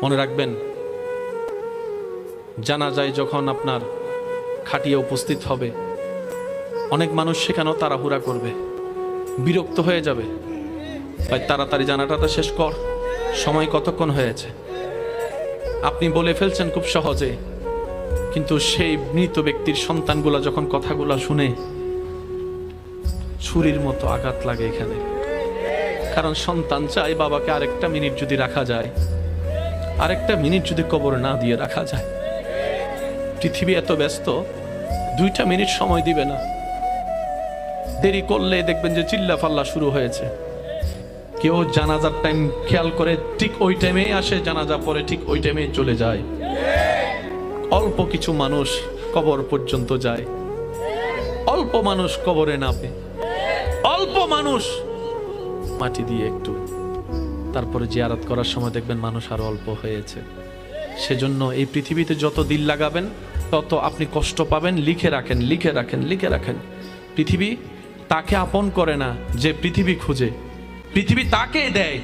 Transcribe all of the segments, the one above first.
মনে রাখবেন, জানাজায় যখন আপনার খাটিয়ে উপস্থিত হবে, অনেক মানুষ সেখানেও তাড়াহুড়া করবে, বিরক্ত হয়ে যাবে, ভাই তাড়াতাড়ি জানাটাটা শেষ কর, সময় কতক্ষণ হয়েছে। আপনি বলে ফেলছেন খুব সহজে, কিন্তু সেই মৃত ব্যক্তির সন্তানগুলা যখন কথাগুলা শুনে ছুরির মতো আঘাত লাগে এখানে। কারণ সন্তান চায় বাবাকে আরেকটা মিনিট যদি রাখা যায়, আরেকটা মিনিট যদি কবরে না দিয়ে রাখা যায়। পৃথিবী এত ব্যস্ত, 2টা মিনিট সময় দিবে না। দেরি করলে দেখবেন যে চিল্লা ফাল্লা শুরু হয়েছে। কেউ জানাজার টাইম খেয়াল করে ঠিক ওই টাইমেই আসে, জানাজা পরে ঠিক ওই টাইমেই চলে যায়। অল্প কিছু মানুষ কবর পর্যন্ত যায়, অল্প মানুষ কবরে নামে, অল্প মানুষ মাটি দিয়ে একটু, তারপরে জিয়ারত করার সময় দেখবেন মানুষ আরো অল্প হয়েছে। সেজন্য এই পৃথিবীতে যত দিল লাগাবেন তত আপনি কষ্ট পাবেন। লিখে রাখেন, লিখে রাখেন, লিখে রাখেন। পৃথিবী তাকে আপন করে না যে পৃথিবী খুঁজে, পৃথিবী তাকে দেয়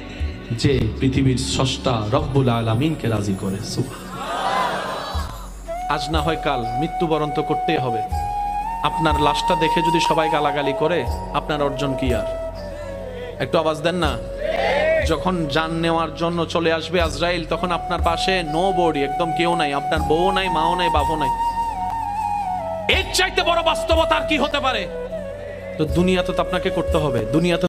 যে পৃথিবীর স্রষ্টা রব্বুল আলামিনকে রাজি করে। আজ না হয় কাল মৃত্যুবরণ তো করতেই হবে। আপনার লাশটা দেখে যদি সবাই গালাগালি করে, আপনার অর্জন কি? আর একটু আওয়াজ দেন না। যখন জান নেওয়ার জন্য চলে আসবে আজরাইল, তখন আপনার পাশে নো বডি, একদম কেউ নাই, আপনার বউ নাই, মাও নাই, বাবু নাই। এর চাইতে বড় বাস্তবতা আর কি হতে পারে? তো দুনিয়াতে তো আপনাকে করতে হবে, দুনিয়াতে